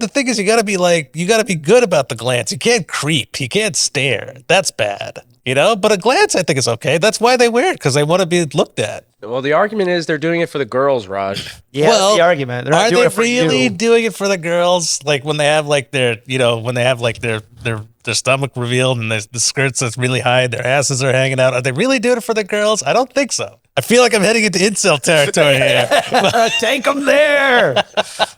the thing is, you got to be good about the glance. You can't creep. You can't stare. That's bad. But a glance, I think, is okay. That's why they wear it, because they want to be looked at. Well, the argument is they're doing it for the girls, Raj. Yeah, that's the argument. They're not doing it for really doing it for the girls? Like when they have like their stomach revealed and the skirts that's really high, their asses are hanging out. Are they really doing it for the girls? I don't think so. I feel like I'm heading into incel territory here. Take them there.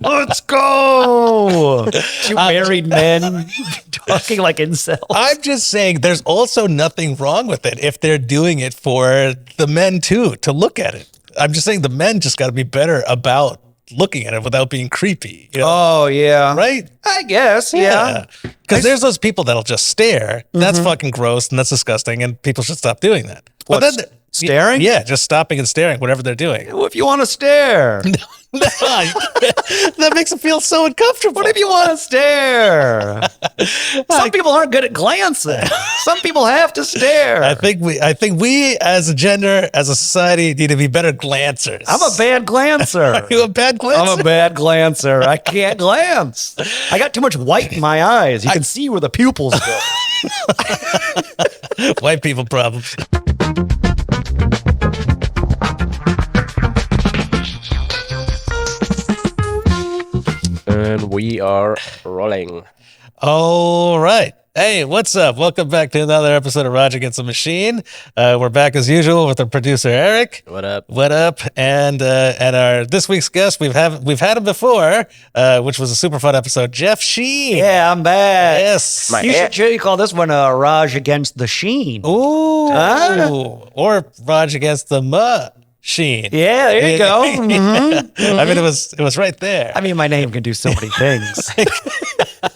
Let's go. Two married men talking like incels. I'm just saying there's also nothing wrong with it if they're doing it for the men too, to look at it. I'm just saying the men just got to be better about looking at it without being creepy. Oh, yeah. Right? I guess, yeah. Because there's those people that'll just stare. That's fucking gross and that's disgusting, and people should stop doing that. What, but then staring? Yeah, just stopping and staring, whatever they're doing. Well, if you want to stare. No, that makes it feel so uncomfortable. What if you want to stare? Some people aren't good at glancing. Some people have to stare. I think we as a gender, as a society, need to be better glancers. I'm a bad glancer. Are you a bad glancer? I'm a bad glancer. I can't glance. I got too much white in my eyes. You can see where the pupils go. White people problems. And we are rolling. All right. Hey, what's up? Welcome back to another episode of Raj Against the Machine. We're back as usual with our producer Eric. What up? What up? And our this week's guest, we've had him before, which was a super fun episode. Jeff Sheen. Yeah, I'm back. Yes. You call this one Raj Against the Sheen. Ooh. Or Raj Against the Machine. Yeah, there you go. I mean, it was right there. I mean, my name can do so many things.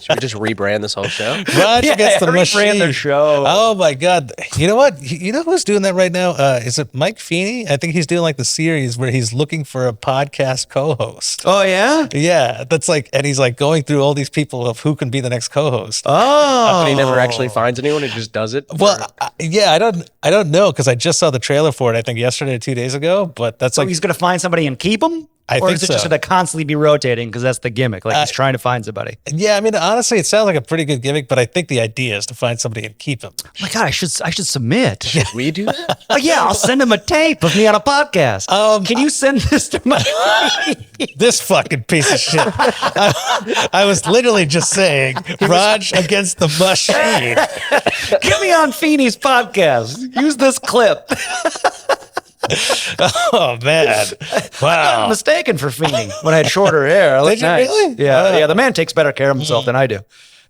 Should we just rebrand this whole show? Raj Against the Machine. Rebrand the show. Oh my God! You know what? You know who's doing that right now? Is it Mike Feeney? I think he's doing like the series where he's looking for a podcast co-host. Oh yeah, yeah. That's like, and he's like going through all these people of who can be the next co-host. Oh, but he never actually finds anyone. He just does it. Well, yeah, I don't know, because I just saw the trailer for it. I think yesterday or 2 days ago. But that's so like he's gonna find somebody and keep him. I or think is it so. just going to constantly be rotating because that's the gimmick? Like he's trying to find somebody. Yeah, I mean, honestly, it sounds like a pretty good gimmick, but I think the idea is to find somebody and keep him. Oh my God, I should submit. Should we do that? Oh yeah, I'll send him a tape of me on a podcast. Can you send this to my... This fucking piece of shit. I was literally just saying, Raj Against the Machine. Get me on Feeney's podcast. Use this clip. Oh man! Wow, I'm mistaken for Feeney when I had shorter hair. I Did you nice. really? Yeah, yeah. The man takes better care of himself than I do.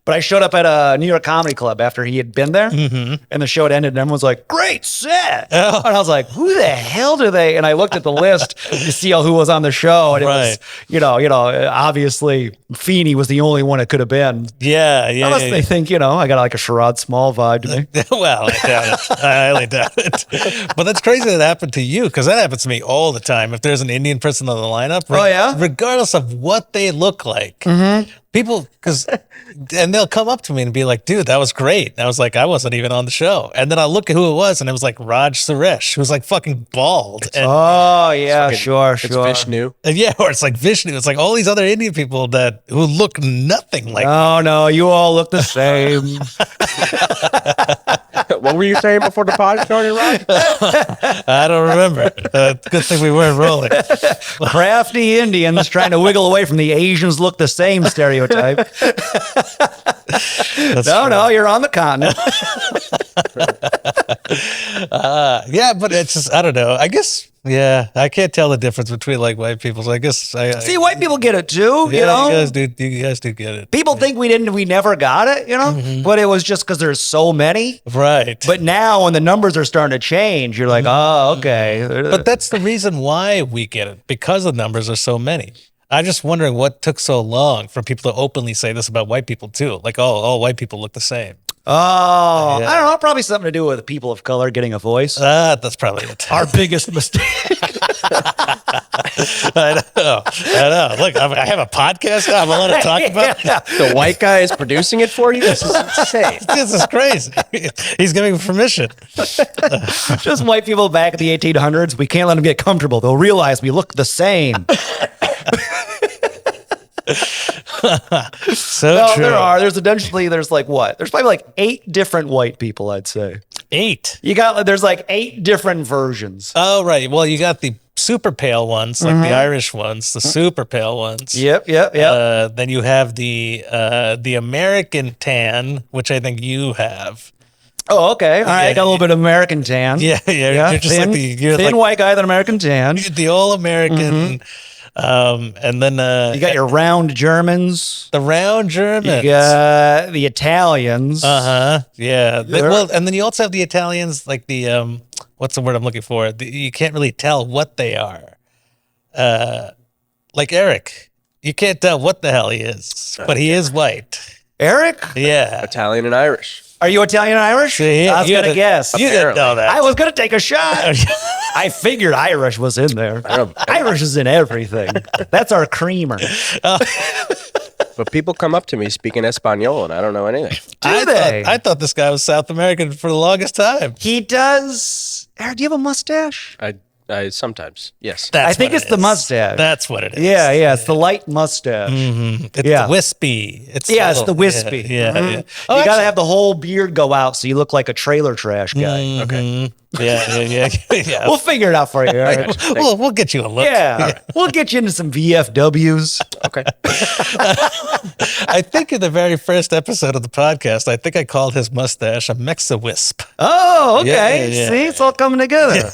But I showed up at a New York Comedy Club after he had been there, and the show had ended, and everyone was like, "Great set!" Oh. And I was like, "Who the hell do they?" And I looked at the list to see who was on the show, and it was, obviously Feeney was the only one it could have been. Yeah. Unless they think, I got like a Sherrod Small vibe to me. Well, I doubt it. I highly doubt it. But that's crazy that happened to you, because that happens to me all the time. If there's an Indian person on the lineup, regardless of what they look like, people, and they'll come up to me and be like, "Dude, that was great." And I was like, I wasn't even on the show. And then I look at who it was, and it was like Raj Suresh, who was like fucking bald. And, Sure. It's Vishnu. and yeah, or it's like Vishnu. It's like all these other Indian people who look nothing like. No, you all look the same. What were you saying before the pod started, Raj? I don't remember. Good thing we weren't rolling. Crafty Indians trying to wiggle away from the Asians look the same stereotype. No, you're on the continent. Yeah, but it's just, I don't know. I guess, yeah, I can't tell the difference between like white people. So I guess See, white people get it too. You guys do get it. People think we never got it, but it was just because there's so many. Right. But now when the numbers are starting to change, you're like, oh, okay. But that's the reason why we get it, because the numbers are so many. I'm just wondering what took so long for people to openly say this about white people too. Like, all white people look the same. Oh, yeah. I don't know. Probably something to do with people of color getting a voice. That's probably it. Our biggest mistake. I know. Look, I have a podcast now I'm allowed to talk about. The white guy is producing it for you? This is insane. This is crazy. He's giving permission. Just white people back in the 1800s. We can't let them get comfortable. They'll realize we look the same. So No, true. There's like what? There's probably like 8 different white people, I'd say. 8. There's like 8 different versions. Oh, right. Well, you got the super pale ones, like the Irish ones, the super pale ones. Yep. Then you have the American tan, which I think you have. Oh, okay. All right. Got a little bit of American tan. Yeah. You're just thin, like you're thin like white guy with an American tan. the all American. And then You got your round Germans. the round Germans. You got the Italians. Yeah. Well, and then you also have the Italians, like the what's the word I'm looking for? You can't really tell what they are. Like Eric, you can't tell what the hell he is, but he is white. Eric? Yeah. Italian and Irish. Are you Italian and Irish? See, I was you going to gotta- guess. You didn't know that. I was going to take a shot. I figured Irish was in there. Irish is in everything. That's our creamer. But people come up to me speaking Espanol, and I don't know anything. I thought this guy was South American for the longest time. He does. Eric, do you have a mustache? I sometimes, yes. I think what it's it the is. mustache. That's what it is. Yeah. It's the light mustache. It's Yeah. the wispy. It's the wispy. Yeah. Mhm. Yeah. You Oh, got to have the whole beard go out so you look like a trailer trash guy. Okay. Yeah. We'll figure it out for you. All right? We'll get you a look. Yeah. We'll get you into some VFWs. Okay. I think in the very first episode of the podcast, I think I called his mustache a Mexa-wisp. Oh, okay. Yeah. See, it's all coming together.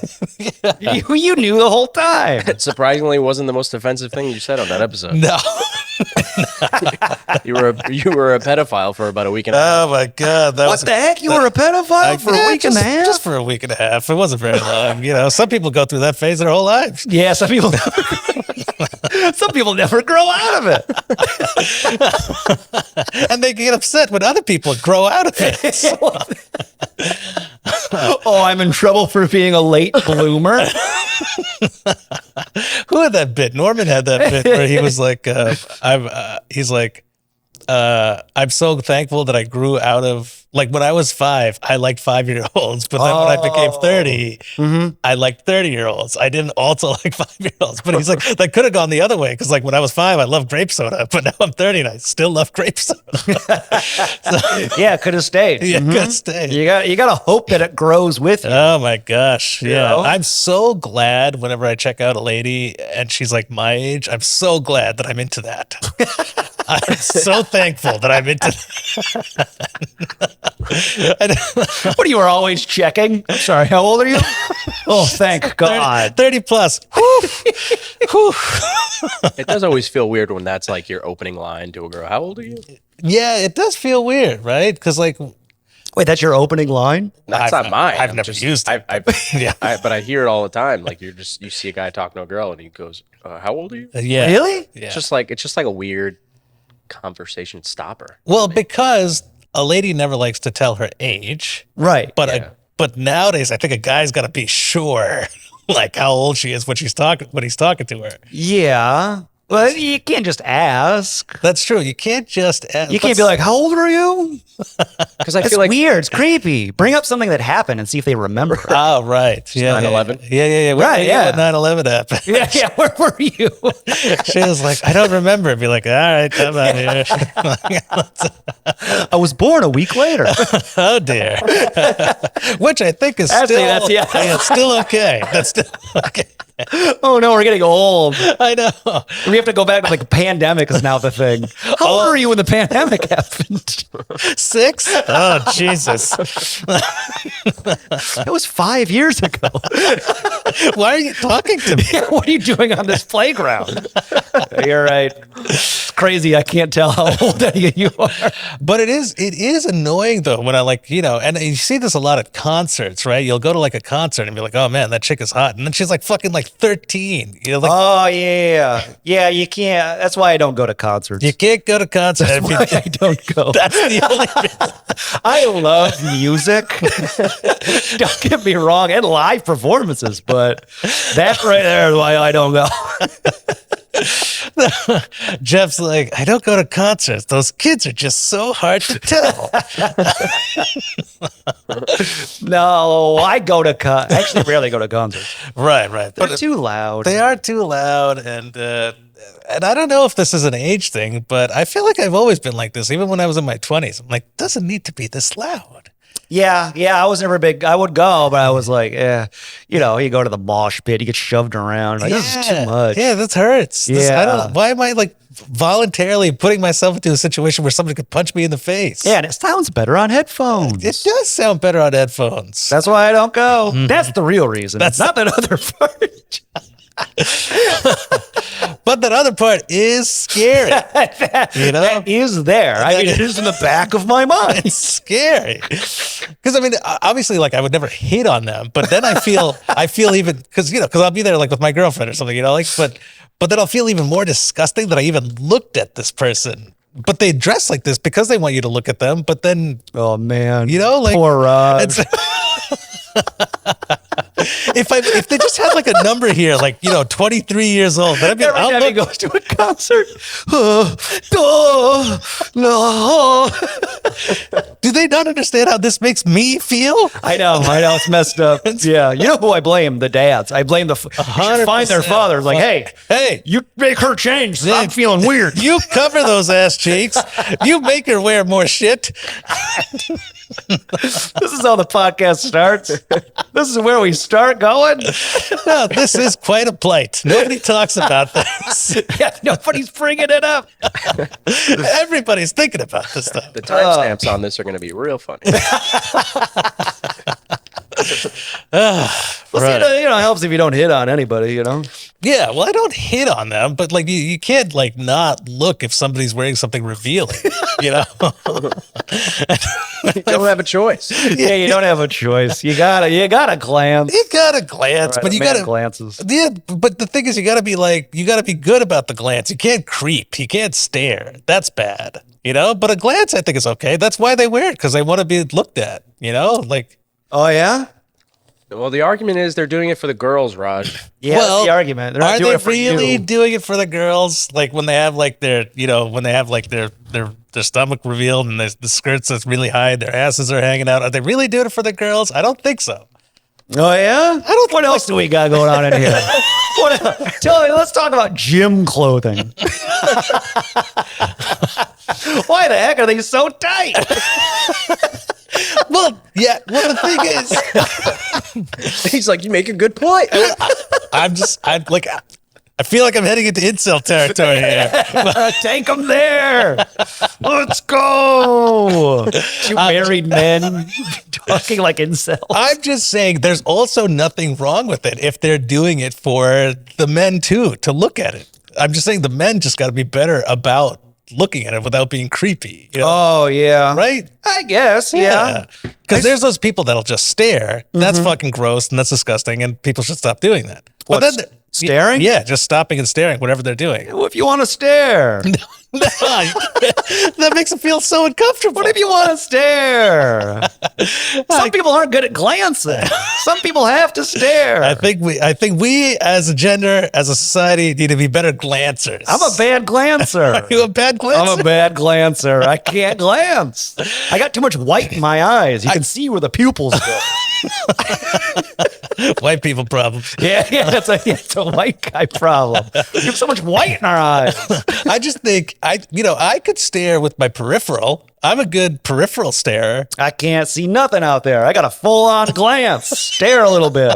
You knew the whole time. It surprisingly wasn't the most offensive thing you said on that episode. No. You were a pedophile for about a week and a half. Oh my God. What the heck? You were a pedophile for a week and a half? Just for a week and a half. It wasn't very long. Some people go through that phase their whole lives. Yeah, some people never grow out of it. And they get upset when other people grow out of it. Oh, I'm in trouble for being a late bloomer. Who had that bit? Norman had that bit where he was like, I'm so thankful that I grew out of, like, when I was 5, I liked 5-year-olds, but then when I became 30, I liked 30-year-olds. I didn't also like 5-year-olds, but he's like, that could have gone the other way, because like when I was 5, I loved grape soda, but now I'm 30 and I still love grape soda. Yeah, could have stayed. Yeah, could stay. You got to hope that it grows with you. Oh my gosh. Yeah. know? I'm so glad whenever I check out a lady and she's like my age, I'm so glad that I'm into that. I'm so thankful that I'm into that. What, you were always checking? I'm sorry, how old are you? Oh, thank God. 30 plus. Whew. It does always feel weird when that's like your opening line to a girl. How old are you? Yeah, it does feel weird, right? Because like, Wait, that's your opening line? That's not mine. I've I'm never used it. Yeah, but I hear it all the time. Like you see a guy talking to a girl and he goes, "How old are you?" yeah. Really? Yeah. It's just like a weird conversation stopper. Well, because a lady never likes to tell her age, Right. but but nowadays I think a guy's got to be sure, like how old she is when he's talking to her. Yeah. Well, you can't just ask. That's true. You can't just. You can't be like, how old are you? Because I That's feel like weird. It's creepy. Bring up something that happened and see if they remember. Oh, right. Yeah. 9/11? Yeah. Right, yeah. 9/11 happened. Yeah. Where were you? She was like, I don't remember. Be like, all right, I'm out here. I was born a week later. Oh, dear. Which I think is Actually, still, that's- it's still okay. That's still okay. Oh no, we're getting old. I know. We have to go back to like a pandemic is now the thing. How old were you when the pandemic happened? 6? Oh, Jesus. That was 5 years ago. Why are you talking to me? What are you doing on this playground? You're right. It's crazy. I can't tell how old any of you are. But it is annoying though when I and you see this a lot at concerts, right? You'll go to like a concert and be like, oh man, that chick is hot. And then she's like fucking like 13. You're like, Oh yeah. Yeah, you can't. That's why I don't go to concerts. you can't go to concerts. That's why I don't go. That's the only reason. I love music. Don't get me wrong, and live performances, but that right there is why I don't go. Jeff's like, I don't go to concerts. Those kids are just so hard to tell. No, I go to actually rarely go to concerts. Right. They're too loud. They are too loud, and and I don't know if this is an age thing, but I feel like I've always been like this, even when I was in my 20s. I'm like, doesn't need to be this loud. Yeah, I was never big. I would go, but I was like, you go to the mosh pit, you get shoved around. Like, this is too much. Yeah, this hurts. Why am I like voluntarily putting myself into a situation where somebody could punch me in the face? Yeah, and it sounds better on headphones. It does sound better on headphones. That's why I don't go. That's the real reason. That's not that other part. But that other part is scary. That is there. I mean, it is in the back of my mind. It's scary. Because I mean, obviously, like I would never hit on them, but then I feel even because I'll be there like with my girlfriend or something, but then I'll feel even more disgusting that I even looked at this person. But they dress like this because they want you to look at them. But then, oh man, poor Raj. If they just had like a number here, like 23 years old, then I'd be every time he goes to a concert. No. Do they not understand how this makes me feel? I know, it's messed up. Yeah, you know who I blame? The dads. I blame find their fathers. Like, hey, you make her change. I'm feeling weird. You cover those ass cheeks. You make her wear more shit. This is how the podcast starts. This is where we start going. No, this is quite a plight. Nobody talks about this. Yeah, nobody's bringing it up. Everybody's thinking about this stuff. The timestamps on this are going to be real funny. Right. It helps if you don't hit on anybody, Yeah, well, I don't hit on them, but like you can't like not look if somebody's wearing something revealing, You don't have a choice. Yeah, you don't have a choice. You gotta glance. You gotta glance, Right, but you gotta glances. Yeah, but the thing is, you gotta be good about the glance. You can't creep. You can't stare. That's bad. But a glance, I think, is okay. That's why they wear it, because they want to be looked at. Like. Oh yeah. Well, the argument is they're doing it for the girls, Raj. Yeah, that's the argument. They're not are doing they it for really you. doing it for the girls? Like when they have like their stomach revealed and the skirts that's really high, their asses are hanging out. Are they really doing it for the girls? I don't think so. Oh yeah? What else do we got going on in here? Let's talk about gym clothing. Why the heck are they so tight? Well, the thing is, He's like, you make a good point. I feel like I'm heading into incel territory here. Take them there. Let's go. Two married men talking like incels. I'm just saying there's also nothing wrong with it if they're doing it for the men too, to look at it. I'm just saying the men just got to be better about looking at it without being creepy. Oh, yeah. Right? I guess, yeah. Because there's those people that'll just stare. That's fucking gross and that's disgusting, and people should stop doing that. What, but then staring? Yeah, just stopping and staring, whatever they're doing. Well, if you want to stare. No, that makes it feel so uncomfortable. What if you want to stare? Some people aren't good at glancing. Some people have to stare. I think we as a gender, as a society, need to be better glancers. I'm a bad glancer. Are you a bad glancer? I'm a bad glancer. I can't glance. I got too much white in my eyes. You can see where the pupils go. White people problems. Yeah, it's a white guy problem. We have so much white in our eyes. I just think I could stare with my peripheral. I'm a good peripheral starer. I can't see nothing out there. I got a full-on glance. Stare a little bit.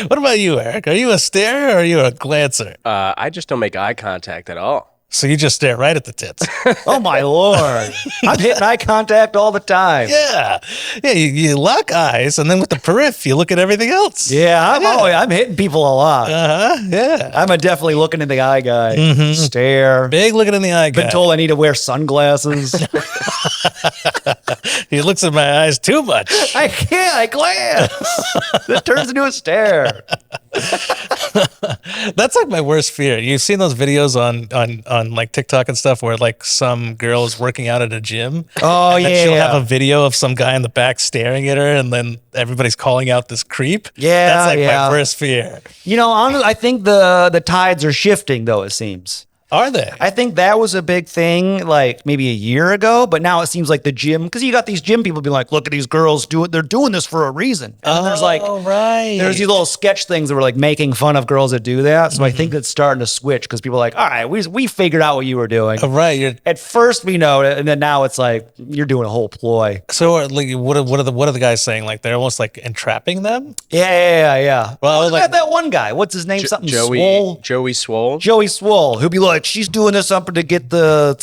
What about you, Eric? Are you a starer or are you a glancer? I just don't make eye contact at all. So you just stare right at the tits. Oh my Lord. I'm hitting eye contact all the time. Yeah. You lock eyes, and then with the periph, you look at everything else. Yeah, I'm hitting people a lot. Yeah. I'm a definitely looking in the eye guy. Stare. Big looking in the eye guy. Been told I need to wear sunglasses. He looks in my eyes too much. I can't. I glance. It turns into a stare. That's like my worst fear. You've seen those videos on like TikTok and stuff where like some girl is working out at a gym. Oh, and she'll have a video of some guy in the back staring at her, and then everybody's calling out this creep. Yeah, that's like my worst fear. Honestly, I think the tides are shifting, though, it seems. Are they? I think that was a big thing like maybe a year ago, but now it seems like the gym, because you got these gym people being like, look at these girls they're doing this for a reason. And there's like, there's these little sketch things that were like making fun of girls that do that. So I think it's starting to switch because people are like, all right, we figured out what you were doing. Right. At first we know it, and then now it's like, you're doing a whole ploy. So like, what are the guys saying? Like they're almost like entrapping them? Yeah. Well, like that one guy, what's his name? Something Joey Swole. Joey Swole, who'd be like, she's doing this up to get a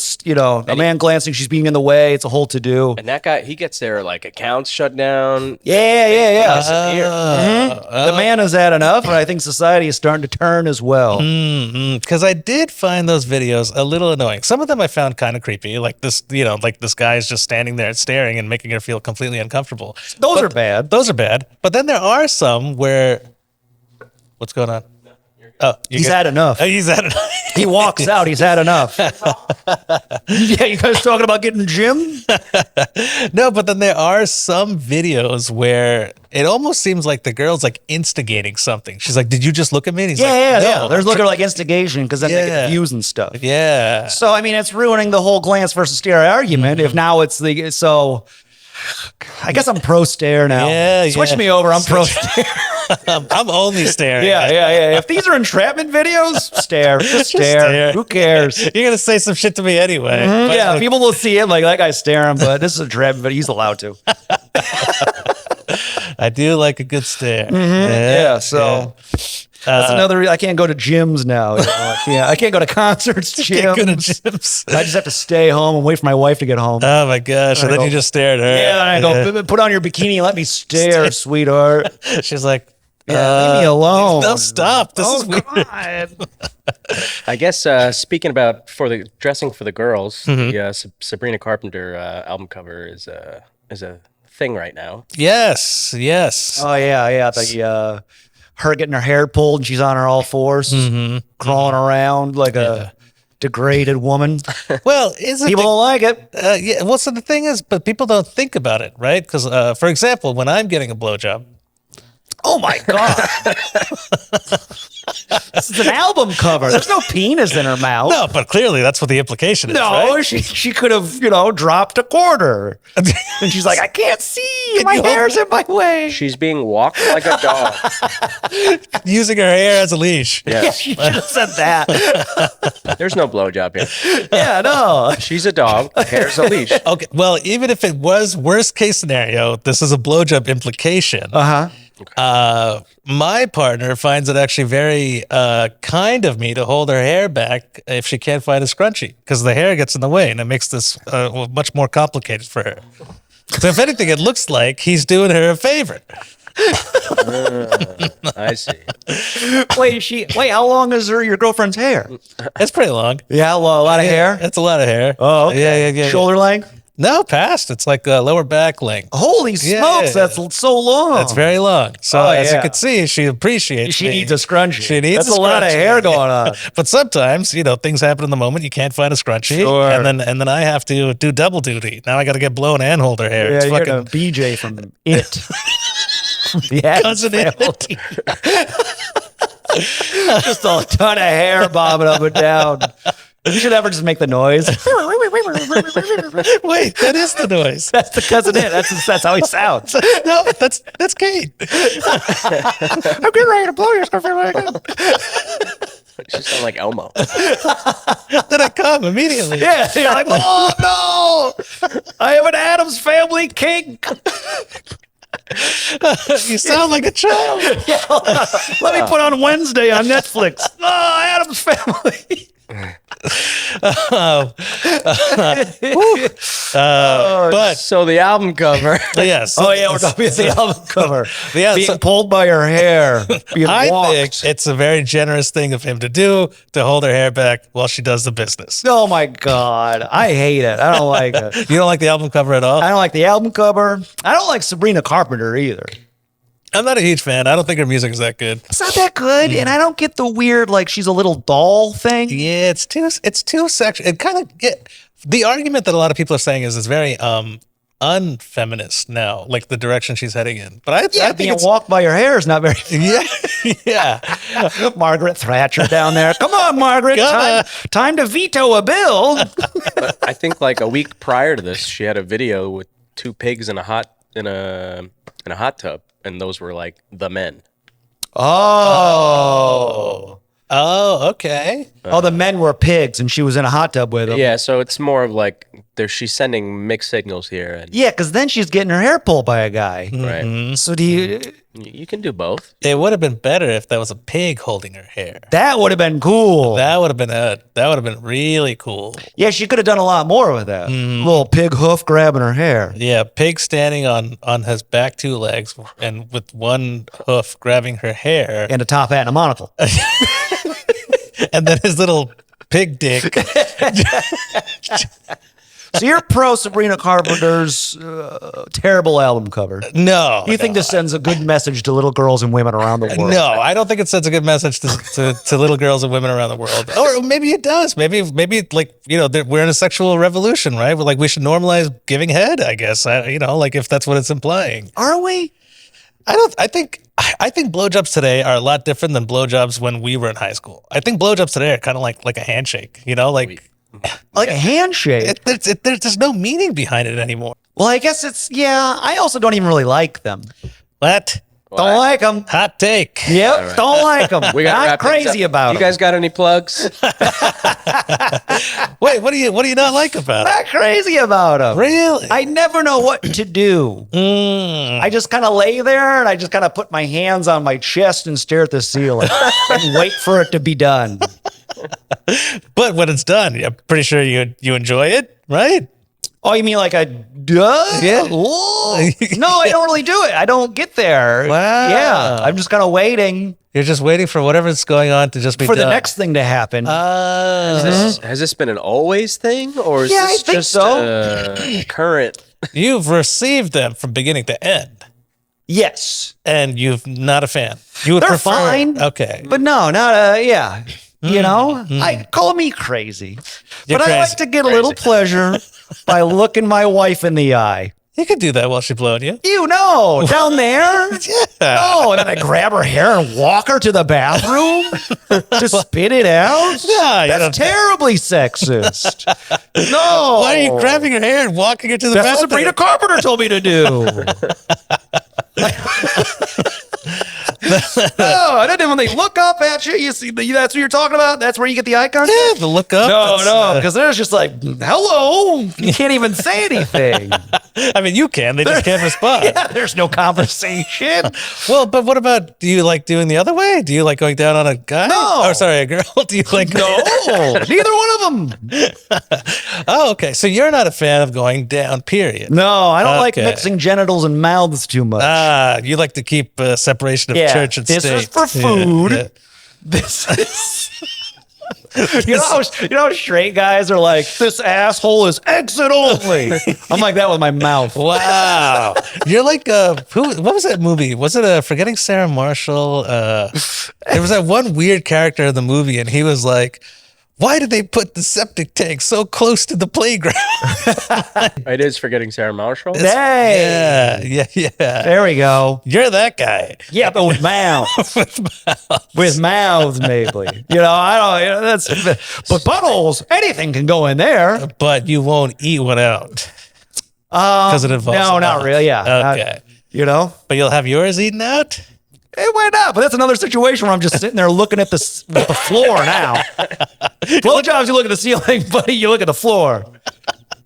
man glancing, she's being in the way, it's a whole to-do. And that guy, he gets their like accounts shut down. Yeah. The man has had enough, and I think society is starting to turn as well. Because I did find those videos a little annoying. Some of them I found kind of creepy, like this, like this guy is just standing there staring and making her feel completely uncomfortable. Those are bad. But then there are some where, what's going on? Oh, he's had enough. He's had enough. He walks out. He's had enough. Yeah, you guys talking about getting gym? No, but then there are some videos where it almost seems like the girl's like instigating something. She's like, "Did you just look at me?" And he's no. There's looking like instigation because then they get views and stuff. Yeah. So I mean, it's ruining the whole glance versus stare argument. If now it's I guess I'm pro stare now. Yeah. Switch me over. I'm pro stare. I'm only staring. Yeah. If these are entrapment videos, stare. Just stare. Who cares? You're gonna say some shit to me anyway. Yeah, people will see it like that guy's staring, but this is a entrapment video. He's allowed to. I do like a good stare. So that's another. I can't go to gyms now. I can't go to concerts. Gyms. I just have to stay home and wait for my wife to get home. Oh my gosh! And then you just stare at her. Yeah, and I go, put on your bikini and let me stare, sweetheart. She's like, leave me alone. No, stop. This is weird. God. I guess speaking about dressing for the girls, the Sabrina Carpenter album cover is a thing right now. Yes. Oh yeah. Her getting her hair pulled and she's on her all fours, crawling around like a degraded woman. Well, people don't like it. Yeah. Well, so the thing is, but people don't think about it, right? Because, for example, when I'm getting a blowjob. Oh my God. This is an album cover. There's no penis in her mouth. No, but clearly that's what the implication is. No, right? she could have, dropped a quarter. And she's like, I can't see. My hair's in my way. She's being walked like a dog. Using her hair as a leash. Yeah, she should have said that. There's no blowjob here. Yeah, no. She's a dog. Hair's a leash. Okay, well, even if it was worst case scenario, this is a blowjob implication. My partner finds it actually very kind of me to hold her hair back if she can't find a scrunchie, because the hair gets in the way and it makes this much more complicated for her. So if anything, it looks like he's doing her a favor. I see. Wait, how long is your girlfriend's hair? It's pretty long. Yeah, a lot of hair. That's a lot of hair. Oh, okay. Yeah. Shoulder length? No, past. It's like lower back length. Holy smokes, that's so long. That's very long. So as you can see, she appreciates. She needs a scrunchie. She needs that's a lot of hair going on. But sometimes, things happen in the moment. You can't find a scrunchie, sure. and then I have to do double duty. Now I got to get blown and hold her hair. Yeah, it's you're a BJ from It. Yeah, cousin It. Just a ton of hair bobbing up and down. You should ever just make the noise. Wait, that is the noise. That's the cousin It. That's how he sounds. No, that's Kate. I'm getting ready to blow your stuff. She sounds like Elmo. Then I come immediately. Yeah, you're like, oh no, I have an Addams Family kink. You sound like a child. Yeah, let me put on Wednesday on Netflix. Oh, Addams Family. But so the album cover. Yes. We're talking about the album cover. Yeah, being pulled by her hair. I think it's a very generous thing of him to do, to hold her hair back while she does the business. Oh my God, I hate it. I don't like it. You don't like the album cover at all? I don't like the album cover. I don't like Sabrina Carpenter either. I'm not a huge fan. I don't think her music is that good. It's not that good, and I don't get the weird she's a little doll thing. Yeah, it's too sexual. It kind of the argument that a lot of people are saying is it's very unfeminist now, like the direction she's heading in. But I think being walked by your hair is not very. Yeah. Margaret Thatcher down there. Come on, Margaret. Time to veto a bill. But I think like a week prior to this, she had a video with 2 pigs in a hot tub, and those were like the men. Oh, okay. The men were pigs, and she was in a hot tub with them. Yeah, so it's more of like she's sending mixed signals here. And, because then she's getting her hair pulled by a guy. Right. So do you? You can do both. It would have been better if that was a pig holding her hair. That would have been cool. That would have been really cool. Yeah, she could have done a lot more with that. Little pig hoof grabbing her hair. Yeah, pig standing on his back 2 legs and with one hoof grabbing her hair. And a top hat and a monocle. And then his little pig dick. So you're pro Sabrina Carpenter's terrible album cover. No. You think this sends a good message to little girls and women around the world? No, I don't think it sends a good message to little girls and women around the world. Or maybe it does. Maybe like, we're in a sexual revolution, right? Like we should normalize giving head, I guess. Like if that's what it's implying. Are we? I think blowjobs today are a lot different than blowjobs when we were in high school. I think blowjobs today are kind of like a handshake, like a handshake. There's no meaning behind it anymore. Well, I guess I also don't even really like them. What? Don't like them. Hot take. Yep, right. Don't like them. We got not crazy about them. You guys got any plugs? Wait, what do you not like about them? Not crazy about them. Really? I never know what to do. I just kind of lay there and I just kind of put my hands on my chest and stare at the ceiling and wait for it to be done. But when it's done, I'm pretty sure you enjoy it, right? Oh, you mean like a duh? Yeah. No, I don't really do it. I don't get there. Wow. Yeah, I'm just kind of waiting. You're just waiting for whatever's going on to just be for done. The next thing to happen. Has this been an always thing, or is this just so. Current? You've received them from beginning to end. Yes, and you're not a fan. You would They're prefer. Fine. Okay, but no, not yeah. I call me crazy, but I like to get a little pleasure by looking my wife in the eye. You could do that while she blowed you. Down there? Yeah. Oh, and then I grab her hair and walk her to the bathroom to spit it out? Yeah, that's terribly sexist. No. Why are you grabbing her hair and walking her to the bathroom? That's what Sabrina Carpenter told me to do. And then when they look up at you, you see that's what you're talking about? That's where you get the eye contact? Yeah, the look up. No, because they're just like, hello. You can't even say anything. I mean, you can. They just can't respond. Yeah, there's no conversation. Well, but what about, do you like doing the other way? Do you like going down on a guy? No. Oh, sorry, a girl? Do you like... No, neither one of them. Oh, okay. So you're not a fan of going down, period. No, I don't like mixing genitals and mouths too much. You like to keep separation of church and state. This is for food. Yeah. This is... You know how straight guys are like, this asshole is exit only. I'm like that with my mouth. Wow. You're like, what was that movie? Was it Forgetting Sarah Marshall? There was that one weird character in the movie, and he was like, why did they put the septic tank so close to the playground? It is Forgetting Sarah Marshall. Hey. Yeah. There we go. You're that guy. Yeah, but with mouths. With mouths, maybe. I don't. That's. But buttholes, anything can go in there. But you won't eat one out because it involves. No, not really. Yeah. Okay. But you'll have yours eaten out. Hey, why not? But that's another situation where I'm just sitting there looking at the floor now. Blowjobs, you look at the ceiling, buddy, you look at the floor.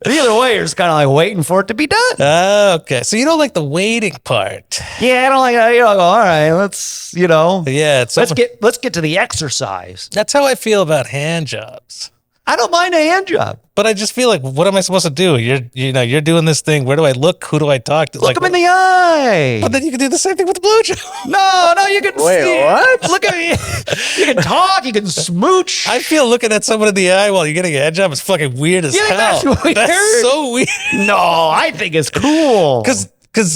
Either way, you're just kind of like waiting for it to be done. Okay. So you don't like the waiting part. Yeah, I don't like that. Go, all right, let's, Yeah. Let's get to the exercise. That's how I feel about hand jobs. I don't mind a hand job. But I just feel like, what am I supposed to do? You're doing this thing. Where do I look? Who do I talk to? Look them in the eye. But then you can do the same thing with the blowjob. No, you can Wait, what? Look at me. You can talk. You can smooch. I feel looking at someone in the eye while you're getting a hand job is fucking weird as hell. That's weird? That's so weird. No, I think it's cool. Because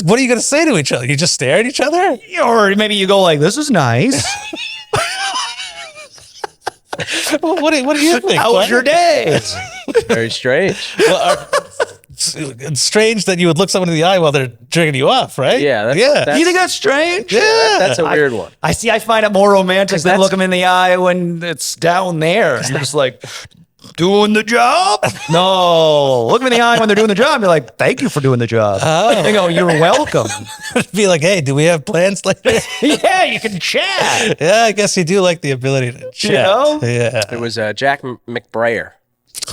what are you going to say to each other? You just stare at each other? Or maybe you go like, this is nice. Well, what do you think? How was your day? Very strange. Well, it's strange that you would look someone in the eye while they're jerking you off, right? Yeah. You think that's strange? Yeah. That's a weird one. I find it more romantic than look them in the eye when it's down there. It's just like, doing the job? No. Look them in the eye when they're doing the job. You're like, thank you for doing the job. Oh. They go, you're welcome. Be like, hey, do we have plans later? Yeah, you can chat. Yeah, I guess you do like the ability to chat. You know? Yeah. It was Jack McBrayer.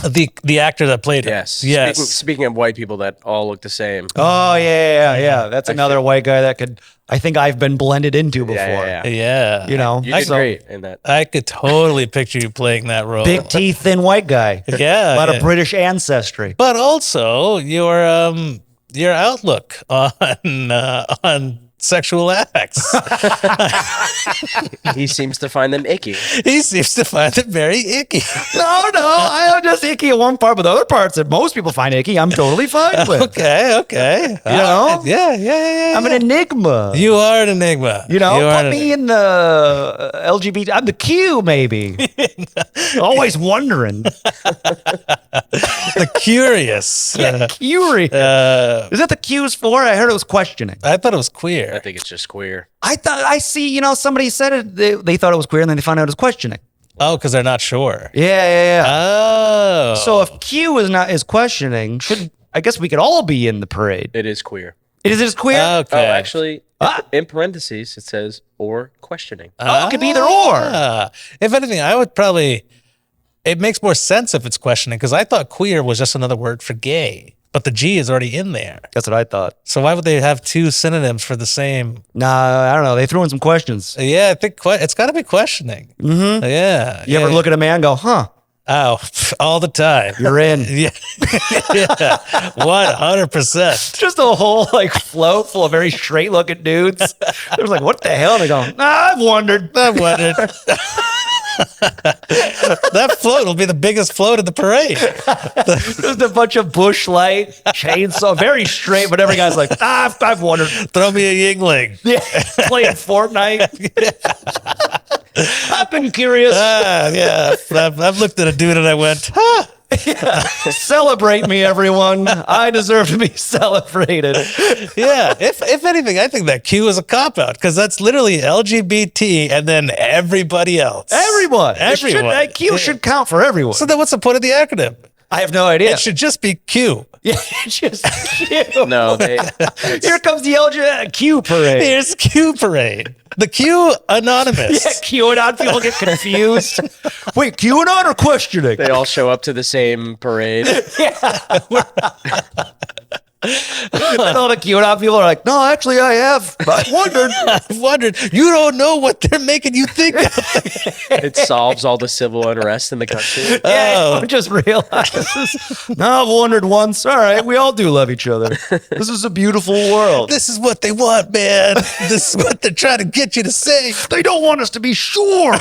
The actor that played him. Yes. Speaking of white people that all look the same. Oh, yeah. That's another white guy that could, I think I've been blended into before. Yeah. You know, you did great in that. I could totally picture you playing that role. Big teeth, thin white guy. Yeah. A lot of British ancestry. But also your outlook on sexual acts. He seems to find them icky. He seems to find them very icky. No, I am just icky at one part, but the other parts that most people find icky, I'm totally fine with. Okay. You know? Yeah. I'm an enigma. You are an enigma. You know, put me in the LGBT. I'm the Q, maybe. Always wondering. The curious. Yeah, curious. Is that the Q's for? I heard it was questioning. I thought it was queer. I think it's just queer. Somebody said it, they thought it was queer and then they found out it was questioning. Oh, because they're not sure. Yeah. Oh. So if Q is questioning, I guess we could all be in the parade. It is queer. It is queer? Okay. Oh, actually, in parentheses, it says, or questioning. It could be either or. If anything, I would probably, it makes more sense if it's questioning, because I thought queer was just another word for gay. But the G is already in there. That's what I thought. So why would they have two synonyms for the same? Nah, I don't know. They threw in some questions. Yeah, I think it's got to be questioning. Mm-hmm. Yeah. You ever look at a man and go, huh? Oh, all the time. You're in. Yeah. 100%. Just a whole float full of very straight looking dudes. They're like, what the hell? And they go, I've wondered. That float will be the biggest float in the parade. Just a bunch of bush light, chainsaw, very straight, but every guy's like, I've wondered. Throw me a Yingling. Yeah, playing Fortnite. I've been curious. Yeah. I've looked at a dude and I went, huh. Yeah. Celebrate me, everyone. I deserve to be celebrated. Yeah. If anything, I think that Q is a cop-out because that's literally LGBT and then everybody else. Everyone. Q should count for everyone. So then what's the point of the acronym? I have no idea. It should just be Q. Yeah, it's just Q. No, here comes the Q parade. Here's Q parade. The Q anonymous. Yeah, QAnon people get confused. Wait, QAnon or questioning? They all show up to the same parade. Yeah. And all the QAnon people are like, no, actually, I've wondered. You don't know what they're making you think of. It solves all the civil unrest in the country. Yeah, just realizes. No, I've wondered once. All right, we all do love each other. This is a beautiful world. This is what they want, man. This is what they're trying to get you to say. They don't want us to be sure.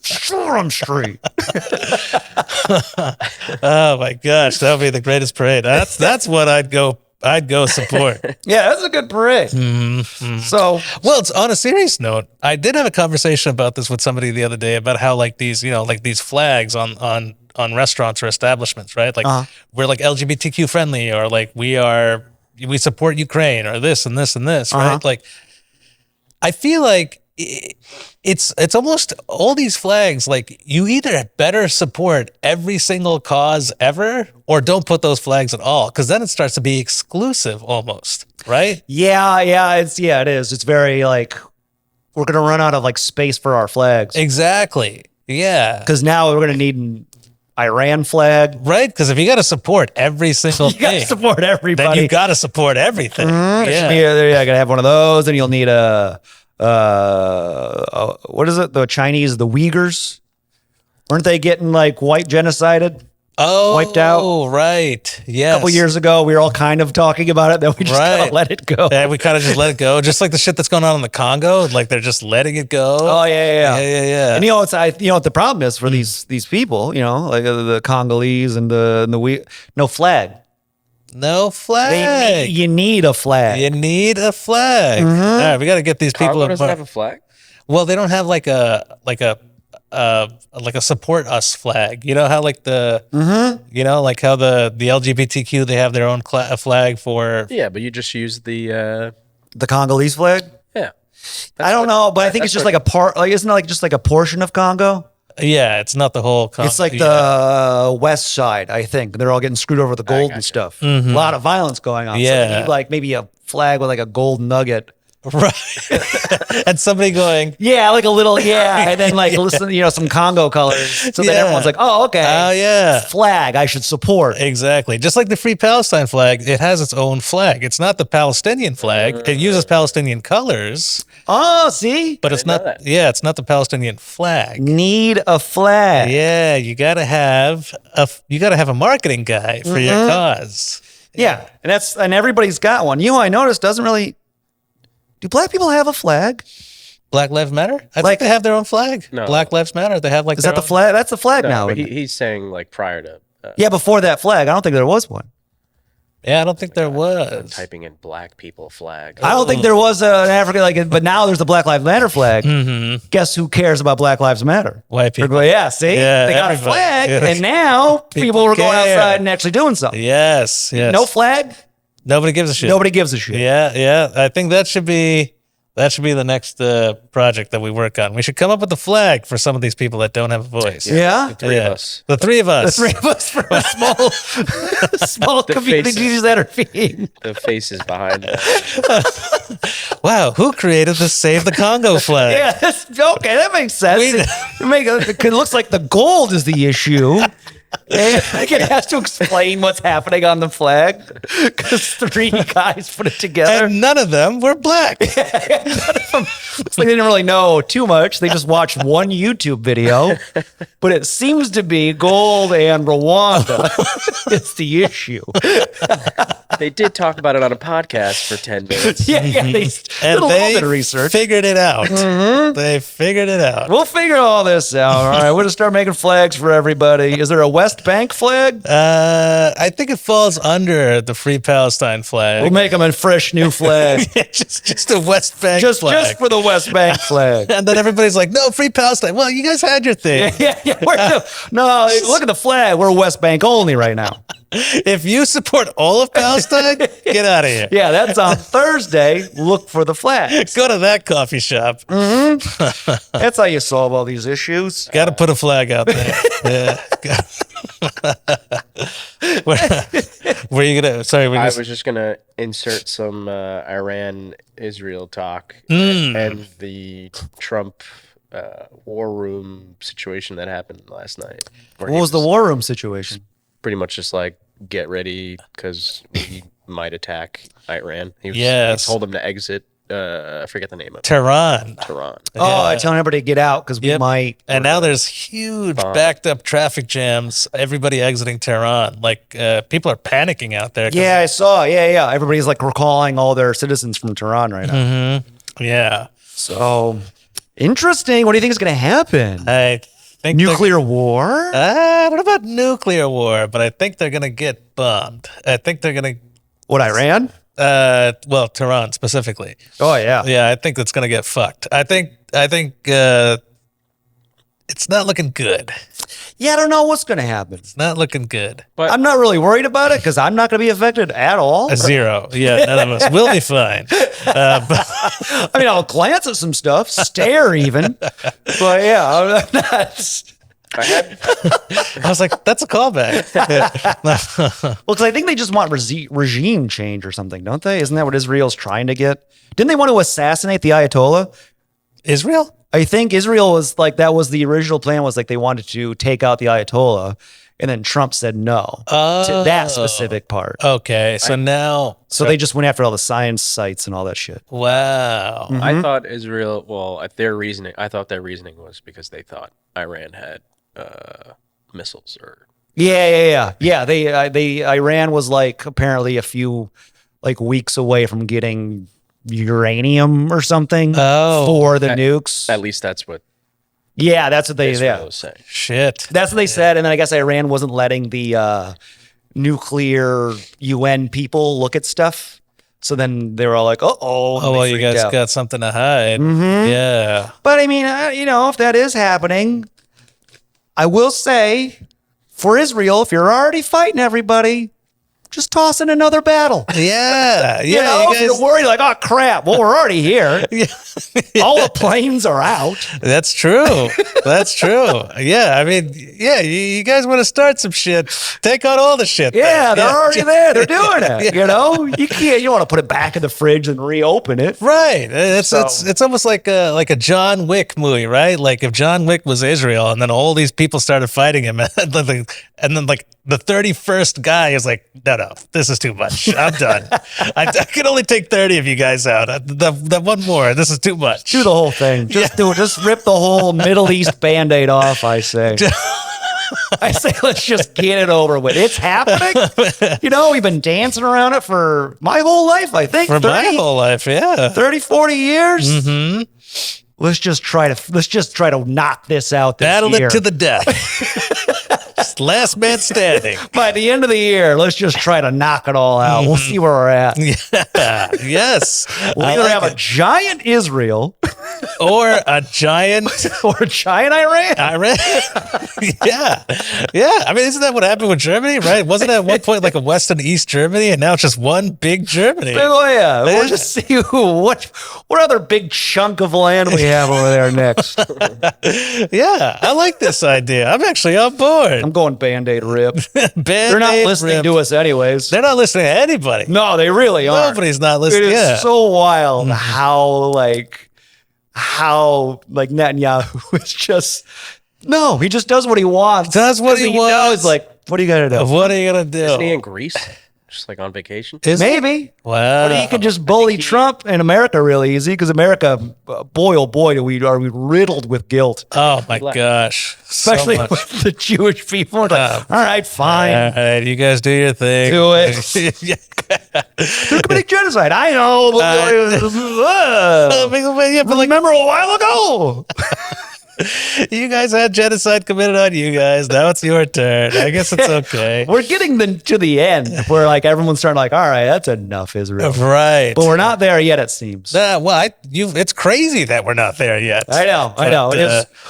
Sure, I'm straight. Oh my gosh, that would be the greatest parade. That's what I'd go support. Yeah, that's a good parade. Mm-hmm. So, well, it's on a serious note. I did have a conversation about this with somebody the other day about how these flags on restaurants or establishments, right? We're LGBTQ friendly, or we support Ukraine, or this and this and this, right? I feel like it's almost all these flags, you either better support every single cause ever or don't put those flags at all, because then it starts to be exclusive almost, right? Yeah, it is. It's very we're gonna run out of space for our flags. Exactly. Yeah. Because now we're gonna need an Iran flag, right? Because if you got to support every single thing, you got to support everybody. Then you got to support everything. Mm-hmm. Yeah, gotta have one of those, and you'll need a. What is it? The Chinese, the Uyghurs, weren't they getting white genocided? Oh, wiped out. Oh, right. Yes. A couple years ago, we were all kind of talking about it. Then we just kind of let it go. Yeah, we kind of just let it go. Just like the shit that's going on in the Congo. They're just letting it go. Oh, yeah. And what the problem is for these people, the Congolese and the no flag. No flag. You need a flag. You need a flag. Mm-hmm. All right, we got to get these people. Congo doesn't have a flag? Well, they don't have a like a support us flag. You know how like you know, like how the LGBTQ, they have their own flag for. Yeah, but you just use the Congolese flag. Yeah, I don't know, but I think it's just like a part. Like, isn't it like just like a portion of Congo? Yeah, it's not the whole. It's like the west side. I think they're all getting screwed over the gold and stuff. A lot of violence going on. Yeah, so they need like maybe a flag with like a gold nugget. Right. And somebody going, yeah, like a little, and then like listen, you know, some Congo colors. So then everyone's like, oh, okay. Oh, yeah. Flag I should support. Exactly. Just like the Free Palestine flag, it has its own flag. It's not the Palestinian flag. It uses Palestinian colors. Oh, see? But it's not, it's not the Palestinian flag. Need a flag. Yeah, you gotta have a marketing guy for your cause. Yeah. And everybody's got one. You know, I noticed doesn't really. Do black people have a flag? Black Lives Matter? I think they have their own flag. No. Black Lives Matter. They have like. Is that the flag? That's the flag now. But he's saying like prior to. Yeah, before that flag, I don't think there was one. Yeah, I don't think there was. I'm typing in black people flag. I don't think there was an African but now there's the Black Lives Matter flag. Guess who cares about Black Lives Matter? White people. Going, yeah, see, they got everybody. a flag, and now people were going outside and actually doing something. Yes. No flag. Nobody gives a shit. Nobody gives a shit. Yeah. I think that should be the next project that we work on. We should come up with a flag for some of these people that don't have a voice. Yeah. The three of us. The three of us. The three of us for a small communities that are being. The faces behind that. Wow, who created the Save the Congo flag? Yeah, okay, that makes sense. It looks like the gold is the issue. It has to explain what's happening on the flag because three guys put it together. And none of them were black. None of them, it's like they didn't really know too much. They just watched one YouTube video, but it seems to be gold and Rwanda. It's the issue. They did talk about it on a podcast for 10 minutes. Yeah, they did a little bit of research. Figured it out. They figured it out. We'll figure all this out. All right, we're gonna start making flags for everybody. Is there a West Bank flag? I think it falls under the Free Palestine flag. We'll make them a fresh new flag. just a West Bank flag. Just for the West Bank flag. And then everybody's like, no, Free Palestine. Well, you guys had your thing. Yeah. No, look at the flag. We're West Bank only right now. If you support all of Palestine, get out of here. Yeah, that's on Thursday. Look for the flags. Go to that coffee shop. That's how you solve all these issues. Got to put a flag out there. Yeah. Were you gonna? Sorry, I was just gonna insert some Iran-Israel talk and the Trump war room situation that happened last night. What was the war room situation? Pretty much just like get ready because we might attack Iran. He told them to exit. I forget the name of it. Tehran. Oh, I telling everybody to get out because we might. And now there's huge backed up traffic jams. Everybody exiting Tehran. Like people are panicking out there. Yeah, I saw. Yeah. Everybody's like recalling all their citizens from Tehran right now. Yeah. So interesting. What do you think is going to happen? I think nuclear war? I don't know about nuclear war, but I think they're going to get bombed. I think they're going to. What, Iran? Well, Tehran specifically. Oh yeah. Yeah, I think that's going to get fucked. I think it's not looking good. Yeah, I don't know what's going to happen. It's not looking good. But I'm not really worried about it because I'm not going to be affected at all. Zero. Yeah, none of us. We'll be fine. I mean, I'll glance at some stuff, stare even. But yeah, I'm not. I was like, that's a callback. Well, because I think they just want regime change or something, don't they? Isn't that what Israel's trying to get? Didn't they want to assassinate the Ayatollah? Israel? I think Israel was like, that was the original plan, was like they wanted to take out the Ayatollah, and then Trump said no to that specific part. Okay, so now... So they just went after all the science sites and all that shit. Wow. I thought Israel, I thought their reasoning was because they thought Iran had missiles or... Yeah. Iran was like apparently a few like weeks away from getting uranium or something for the nukes. At least that's what. Yeah, that's what they was saying. Shit. That's what they said, and then I guess Iran wasn't letting the nuclear UN people look at stuff. So then they were all like, oh, well, you guys got something to hide. Yeah. But I mean, if that is happening, I will say, for Israel, if you're already fighting everybody, just toss in another battle. Yeah. You know, if you're worried like, oh, crap. Well, we're already here. All the planes are out. That's true. That's true. Yeah. I mean, yeah, you guys want to start some shit. Take out all the shit. Yeah, they're already there. They're doing it. You know, you don't want to put it back in the fridge and reopen it. Right. It's almost like a John Wick movie, right? Like if John Wick was Israel and then all these people started fighting him and then like the 31st guy is like, no, this is too much. I'm done. I can only take 30 of you guys out. That one more. This is too much. Do the whole thing. Just do it. Just rip the whole Middle East Band-Aid off, I say. I say, let's just get it over with. It's happening. You know, we've been dancing around it for my whole life, I think. For my whole life, yeah. 30, 40 years. Mm-hmm. Let's just try to knock this out this Battle year. it to the death. Last man standing. By the end of the year, let's just try to knock it all out. We'll see where we're at. Yeah. Yes. We'll either have a giant Israel or a giant Iran. Yeah. Yeah. I mean, isn't that what happened with Germany, right? Wasn't it at one point like a West and East Germany, and now it's just one big Germany? Oh, yeah. We'll just see what other big chunk of land we have over there next. Yeah. I like this idea. I'm actually on board. I'm going Band-Aid rip. They're not listening rip. to us anyways. They're not listening to anybody. No, they really aren't. Nobody's not listening. It is so wild how Netanyahu is just, no, he just does what he wants. Does what he wants. Knows, like, what are you going to do? What are you going to do? Isn't he in Greece? Just like on vacation? Maybe. Wow. But he could just bully Trump and America really easy because America, boy, oh boy, are we riddled with guilt. Oh my gosh. Especially so with the Jewish people. Like, all right, fine. All right, you guys do your thing. Do it. They're committing genocide. I know. But remember a while ago. You guys had genocide committed on you guys. Now it's your turn. I guess it's okay. We're getting to the end where like everyone's starting like, all right, that's enough, Israel. Right. But we're not there yet, it seems. It's crazy that we're not there yet. I know.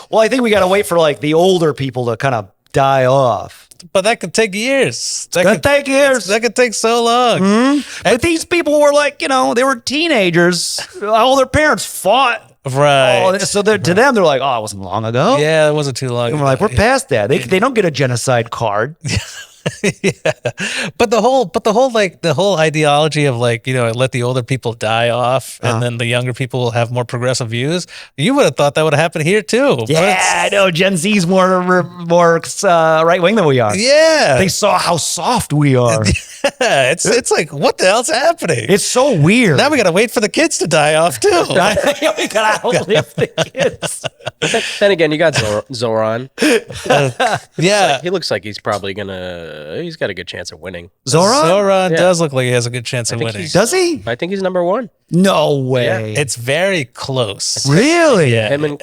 Well, I think we got to wait for like the older people to kind of die off. But that could take years. That could take years. That could take so long. Mm-hmm. But these people were like, they were teenagers. All their parents fought. Right. So to them, they're like, oh, it wasn't long ago. Yeah, it wasn't too long ago. And we're like, we're past that. They don't get a genocide card. Yeah. But the whole ideology of like, let the older people die off and then the younger people will have more progressive views. You would have thought that would have happened here too. Yeah, I know. Gen Z's more right wing than we are. Yeah. They saw how soft we are. Yeah. It's like, what the hell's happening? It's so weird. Now we got to wait for the kids to die off too. We got to outlive the kids. Then again, you got Zoron. Yeah. He looks like he's probably he's got a good chance of winning. Zoron does look like he has a good chance of winning. Does he? I think he's number one. No way. Yeah. It's very close. Really? Yeah. Him and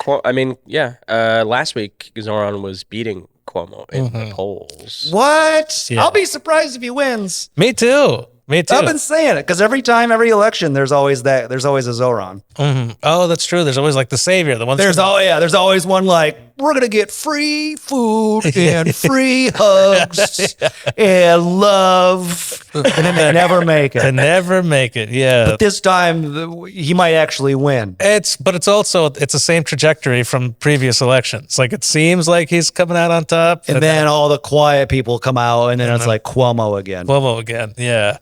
last week Zoron was beating Cuomo in the polls. What? Yeah. I'll be surprised if he wins. Me too. I've been saying it because every election, there's always a Zoron. Mm-hmm. Oh, that's true. There's always like the savior, the one. There's always one like, we're gonna get free food and free hugs and love, and then they never make it. They never make it. Yeah. But this time he might actually win. It's the same trajectory from previous elections. Like it seems like he's coming out on top, and then all the quiet people come out, and then it's like Cuomo again. Yeah.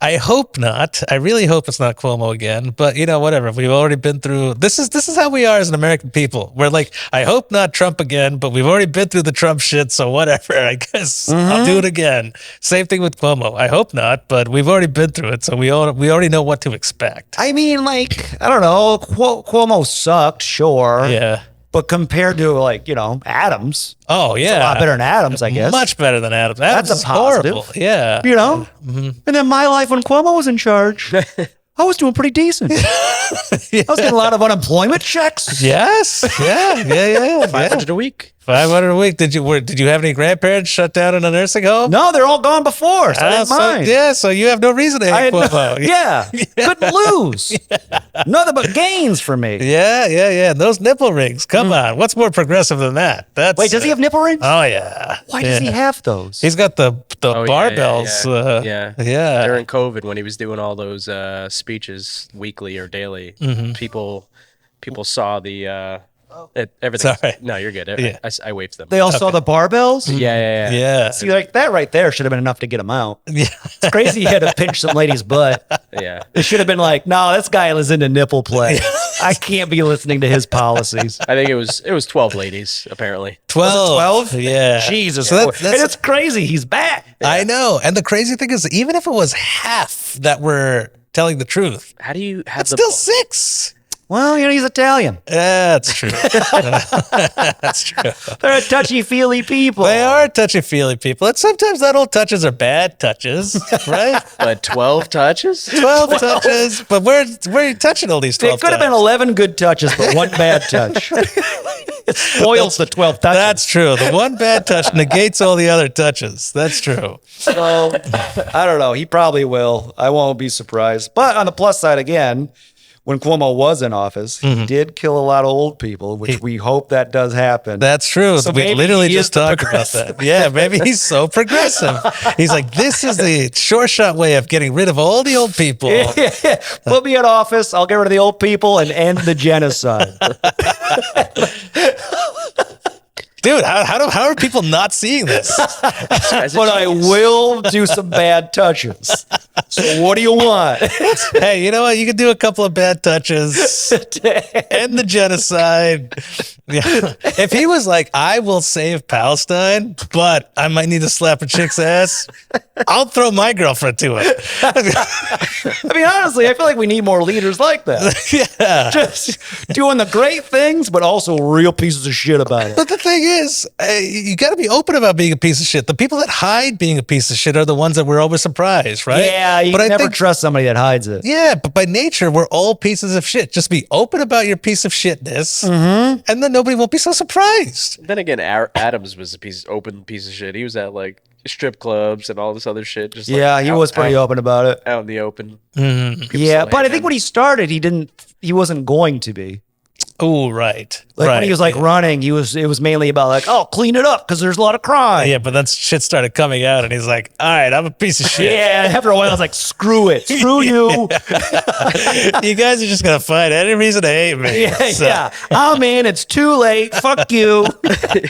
I hope not. I really hope it's not Cuomo again. But whatever. We've already been through. This is how we are as an American people. We're like, I hope not Trump again, but we've already been through the Trump shit. So whatever. I guess I'll do it again. Same thing with Cuomo. I hope not, but we've already been through it, so we already know what to expect. I mean, like, I don't know. Cuomo sucked, sure. Yeah. But compared to Adams. Oh yeah, it's a lot better than Adams, I guess. Much better than Adams. Adams That's is a positive. horrible. Yeah. And then my life when Cuomo was in charge, I was doing pretty decent. I was getting a lot of unemployment checks. Yes. Yeah. 500 a week. $500 a week. Did you have any grandparents shut down in a nursing home? No, they're all gone before. So I didn't mind. Yeah, so you have no reason to hate Cuomo. Yeah, couldn't lose. Nothing but gains for me. Yeah. Those nipple rings. Come on, what's more progressive than that? Wait, does he have nipple rings? Oh yeah. Why does he have those? He's got the barbells. Yeah. During COVID, when he was doing all those speeches weekly or daily, people saw the. Everything. Sorry. No, you're good. I waved them. They all saw the barbells? Yeah. See, like that right there should have been enough to get him out. Yeah. It's crazy he had to pinch some lady's butt. Yeah. It should have been like, no, this guy is into nipple play. I can't be listening to his policies. I think it was 12 ladies, apparently. 12? Yeah. Jesus. So and it's crazy. He's back. I know. And the crazy thing is, even if it was half that were telling the truth, how do you have it's still 6? Well, he's Italian. Yeah, that's true. That's true. They're a touchy-feely people. They are touchy-feely people. And sometimes not all touches are bad touches, right? But 12 touches? 12 touches. But where are you touching all these 12 It could have been 11 good touches, but one bad touch. It spoils the 12 touches. That's true. The one bad touch negates all the other touches. That's true. So, I don't know. He probably will. I won't be surprised. But on the plus side, again, when Cuomo was in office, he did kill a lot of old people, which we hope that does happen. That's true. So we literally just talked about that. Yeah, maybe he's so progressive. He's like, this is the sure shot way of getting rid of all the old people. Yeah. Put me in office. I'll get rid of the old people and end the genocide. Dude, how are people not seeing this? But I will do some bad touches. So what do you want? Hey, you know what? You can do a couple of bad touches. End the genocide. Yeah. If he was like, I will save Palestine, but I might need to slap a chick's ass, I'll throw my girlfriend to it. I mean, honestly, I feel like we need more leaders like that. Yeah. Just doing the great things, but also real pieces of shit about it. But the thing is, you got to be open about being a piece of shit. The people that hide being a piece of shit are the ones that we're always surprised, right? Yeah, you can never trust somebody that hides it. Yeah, but by nature, we're all pieces of shit. Just be open about your piece of shitness, and then nobody won't be so surprised. Then again, Adams was open piece of shit. He was at like strip clubs and all this other shit. Just he was pretty open about it. Out in the open. Yeah, but I think when he started, he wasn't going to be. Oh, right. Like when he was like running, it was mainly about like, oh, clean it up because there's a lot of crime. Yeah, but then shit started coming out, and he's like, all right, I'm a piece of shit. Yeah, and after a while, I was like, screw it. Screw you. You guys are just going to find any reason to hate me. Yeah. I'm in. It's too late. Fuck you.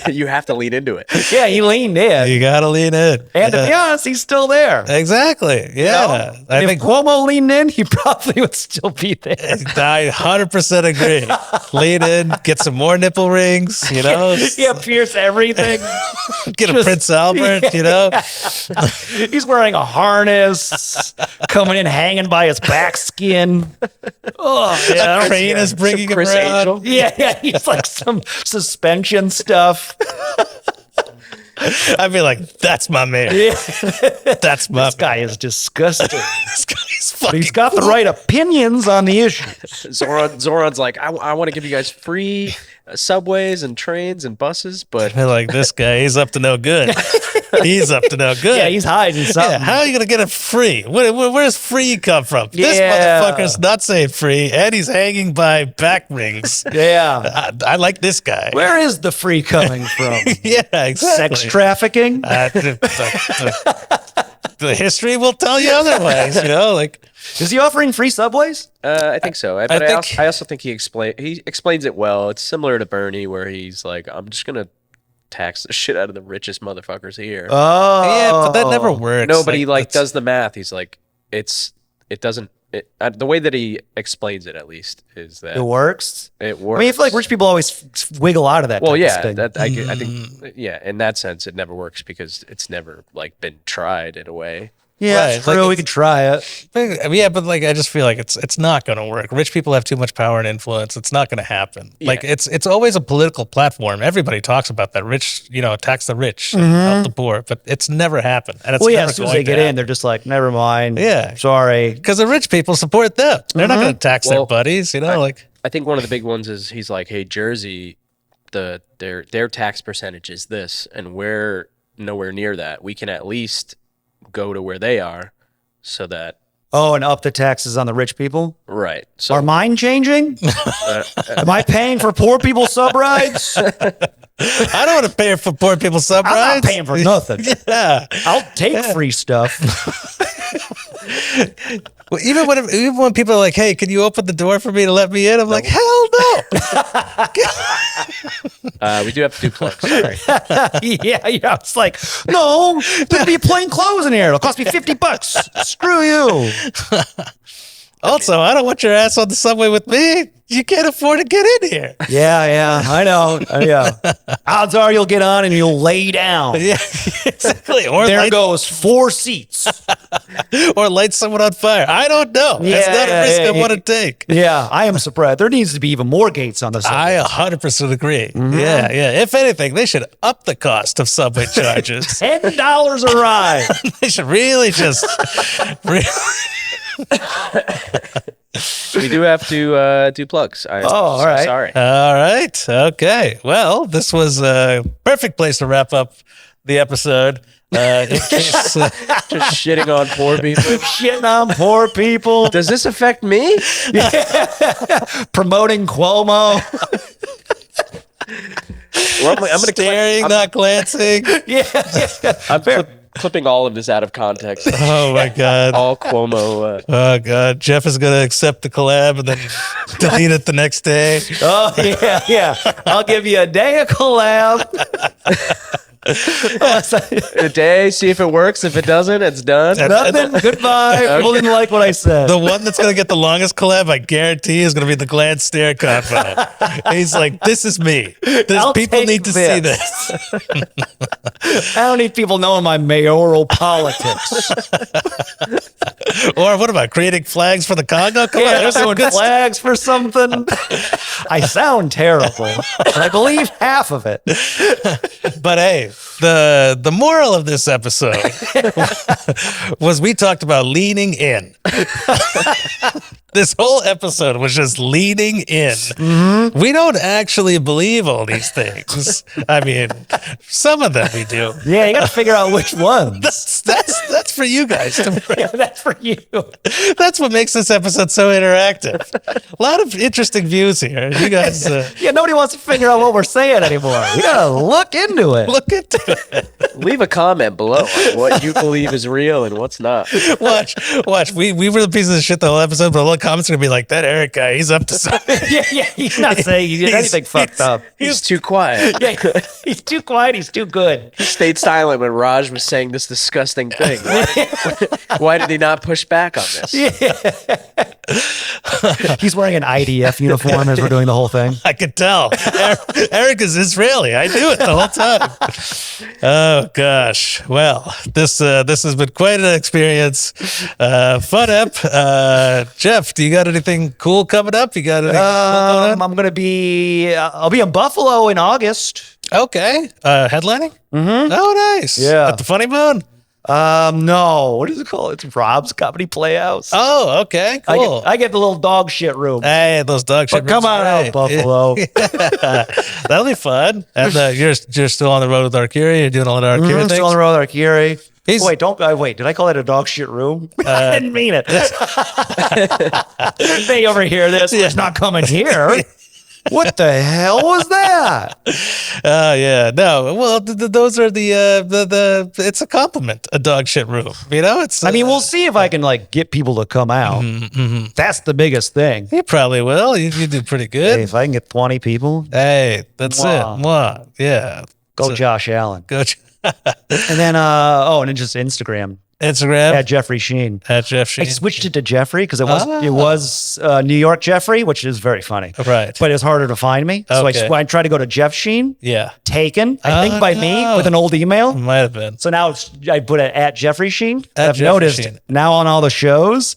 You have to lean into it. Yeah, he leaned in. You got to lean in. And to be honest, he's still there. Exactly. Yeah. You know? I think if Cuomo leaned in, he probably would still be there. I 100% agree. Lean in, get some more nipple rings, you know? Yeah, pierce everything. Get a Prince Albert, you know? He's wearing a harness, coming in hanging by his back skin. Oh, yeah. A crane is bringing him around. Angel. Yeah, he's like some suspension stuff. I'd be like, that's my man. Yeah. That's my This guy is disgusting. This guy is fucking He's got the right opinions on the issue. Zoron's like, I want to give you guys free subways and trains and buses, but like this guy, he's up to no good. He's up to no good. Yeah, he's hiding something. Yeah, how are you gonna get it free? Where's free come from? This motherfucker's not saying free, and he's hanging by back rings. Yeah, I like this guy. Where is the free coming from? Yeah, exactly. Sex trafficking. The history will tell you otherwise. You know, like, is he offering free subways? I think so. I also think he explains it well. It's similar to Bernie, where he's like, I'm just gonna tax the shit out of the richest motherfuckers here. Oh, yeah, but that never works. No, but he does the math. He's like, the way that he explains it, at least, is that it works. It works. I mean, I feel like rich people always wiggle out of that. Well, yeah, I think, yeah, in that sense, it never works because it's never like been tried in a way. Yeah, right. True. We could try it. Yeah, but like I just feel like it's not going to work. Rich people have too much power and influence. It's not going to happen. Yeah. Like it's always a political platform. Everybody talks about that. Rich, tax the rich and help the poor, but it's never happened. And it's as soon as they get in, they're just like, never mind. Yeah, sorry, because the rich people support them. They're not going to tax their buddies. I think one of the big ones is he's like, hey, Jersey their tax percentage is this, and we're nowhere near that. We can at least go to where they are, so that. Oh, and up the taxes on the rich people? Right. So are mine changing? Am I paying for poor people sub rides? I don't want to pay for poor people sub rides. I'm not paying for nothing. Yeah. I'll take free stuff. Well, even when people are like, "Hey, can you open the door for me to let me in?" I'm like, "Hell no!" We do have to do plugs. Sorry. yeah. It's like, no, there'll be plain clothes in here. It'll cost me $50. Screw you. Also, I don't want your ass on the subway with me. You can't afford to get in here. Yeah, I know. Yeah. Odds are you'll get on and you'll lay down. Yeah, exactly. Or there goes 4 seats. Or light someone on fire. I don't know. It's not a risk I want to take. Yeah, I am surprised. There needs to be even more gates on the subway. I 100% agree. Mm-hmm. Yeah. If anything, they should up the cost of subway charges. $10 a ride. They should really just... We do have to do plugs. All right. Sorry. All right. Okay. Well, this was a perfect place to wrap up the episode. Just shitting on poor people. Shitting on poor people. Does this affect me? Promoting Cuomo. Well, I'm going to staring, not glancing. Yeah. I'm clipping all of this out of context. Oh my God. All Cuomo. Oh God. Jeff is going to accept the collab and then delete it the next day. Oh yeah. I'll give you a day of collab. A day, see if it works. If it doesn't, it's done. Nothing. Goodbye. Okay. People didn't like what I said. The one that's going to get the longest collab, I guarantee, is going to be the glance stare combo. He's like, "This is me. People need to see this." I don't need people knowing my mayoral politics. Or what about creating flags for the Congo? Come on, there's doing flags for something. I sound terrible, but I believe half of it. But hey, the moral of this episode was we talked about leaning in. This whole episode was just leaning in. Mm-hmm. We don't actually believe all these things. I mean, some of them we do. Yeah, you got to figure out which ones. That's for you guys. Yeah, that's for you. That's what makes this episode so interactive. A lot of interesting views here. You guys. Yeah, nobody wants to figure out what we're saying anymore. You got to look into it. Look into it. Leave a comment below on what you believe is real and what's not. Watch. We were the pieces of shit the whole episode, but all the comments are gonna be like, that Eric guy, he's up to something. Yeah, he's not saying he did anything fucked up. He's too quiet. Yeah, he's too quiet, he's too good. He stayed silent when Raj was saying this disgusting thing. Why did he not push back on this? Yeah. He's wearing an IDF uniform as we're doing the whole thing. I could tell. Eric is Israeli. I knew it the whole time. Oh gosh. Well, this has been quite an experience. Fun ep. Jeff, do you got anything cool coming up? You got anything I'll be in Buffalo in August. Okay. Headlining? Mm-hmm. Oh, nice. Yeah. At the Funny Bone? No. What is it called? It's Rob's Comedy Playhouse. Oh, okay. Cool. I get the little dog shit room. Hey, those dog shit rooms. Come on out, Buffalo. That'll be fun. And you're still on the road with Arcuri? You're doing all the Arcuri things? Still on the road with Arcuri. Wait, did I call it a dog shit room? I didn't mean it. They overhear this. It's not coming here. What the hell was that? Yeah, no. Well, those are the it's a compliment, a dog shit room. You know, it's. I mean, we'll see if I can get people to come out. Mm-hmm. That's the biggest thing. You probably will. You do pretty good. Hey, if I can get 20 people. Hey, that's it. Mwah. Yeah. Go Josh Allen. Go. And then and then just Instagram at Jeffrey Sheen. At Jeff Sheen. I switched it to Jeffrey because it was New York Jeffrey, which is very funny. Right. But it's harder to find me. So I tried to go to Jeff Sheen. Yeah. Taken, I think, by me with an old email. Might have been. So now I put it at Jeffrey Sheen. I've Jeffrey noticed Sheen. now on all the shows,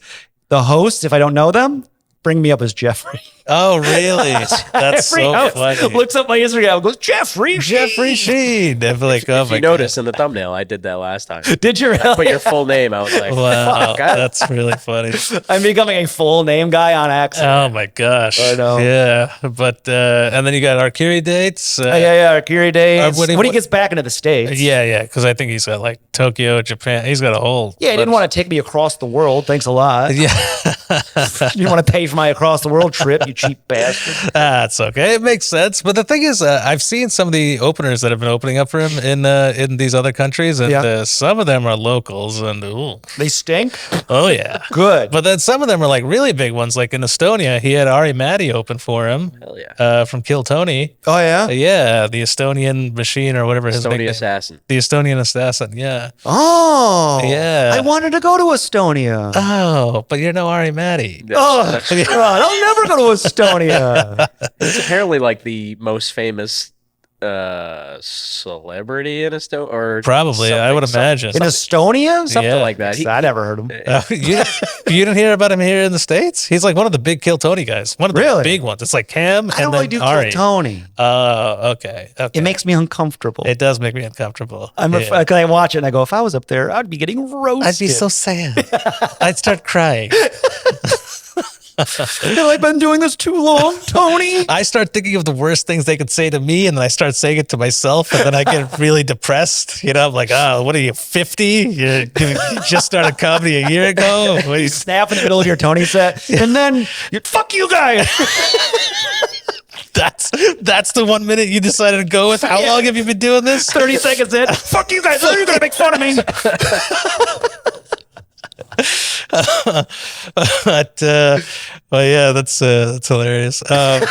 the hosts, if I don't know them, bring me up as Jeffrey. Oh, really? That's so funny. Looks up my Instagram and goes, Jeffrey Sheen. They're like, oh, if you notice in the thumbnail, I did that last time. Did you really? I put your full name. I was like, wow, that's really funny. I'm becoming a full name guy on accident. Oh my gosh. I know. Yeah. But, and then you got Arcuri dates. Arcuri dates. When he gets back into the States. Yeah. Because I think he's got like Tokyo, Japan. He's got a whole. Yeah, he didn't want to take me across the world. Thanks a lot. Yeah. You didn't want to pay for my across the world trip, you cheap bastard. That's okay. It makes sense. But the thing is, I've seen some of the openers that have been opening up for him in these other countries, and some of them are locals, and they stink. Oh yeah, good. But then some of them are like really big ones. Like in Estonia, he had Ari Matti open for him. Hell yeah. From Kill Tony. Oh yeah. Yeah, the Estonian machine or whatever his name. Assassin. The Estonian assassin. Yeah. Oh yeah. I wanted to go to Estonia. Oh, but you're no Ari Matti. That's God, I'll never go to Estonia. It's apparently like the most famous celebrity in Estonia, or probably I would imagine in Estonia, something like that. I never heard him. You didn't hear about him here in the States? He's like one of the big Kill Tony guys. One of the big ones. It's like Cam and then do Ari. Kill Tony. Okay. It makes me uncomfortable. It does make me uncomfortable. I watch it and I go, if I was up there, I'd be getting roasted. I'd be so sad. I'd start crying. Have I been doing this too long, Tony? I start thinking of the worst things they could say to me, and then I start saying it to myself, and then I get really depressed. You know, I'm like, oh, what are you, 50? You just started comedy a year ago? You snap in the middle of your Tony set, and then fuck you guys. That's the 1 minute you decided to go with. How long have you been doing this? 30 seconds in. Fuck you guys. You're going to make fun of me. But well, yeah, that's hilarious. That's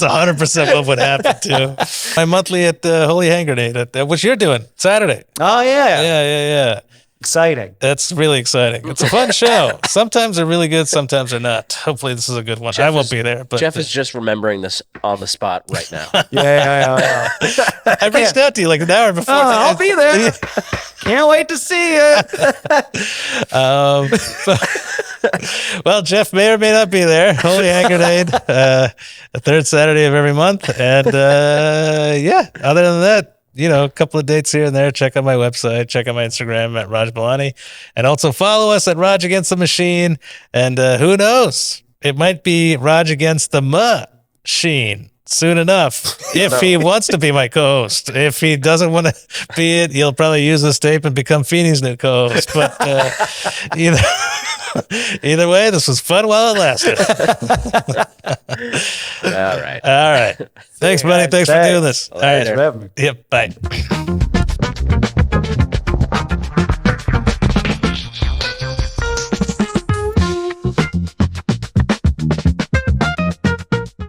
100% what would happen too. My monthly at Holy Hand Grenade, which you're doing Saturday. Oh yeah, yeah. Exciting. That's really exciting. It's a fun show. Sometimes they're really good, sometimes they're not. Hopefully this is a good one. I won't be there, but Jeff is just remembering this on the spot right now. Yeah. I reached out to you like an hour before. I'll be there. Can't wait to see you. Well, Jeff may or may not be there. Holy Hand Grenade, the third Saturday of every month. And yeah, other than that, you know, a couple of dates here and there. Check out my website. Check out my Instagram at Raj Balani. And also follow us at Raj Against the Machine. And who knows? It might be Raj Against the Machine soon enough. If he wants to be my co-host. If he doesn't want to be it, he'll probably use this tape and become Feeney's new co-host. But either way, this was fun while it lasted. All right. Thanks, buddy. Thanks for doing this. All right. Yep. Bye.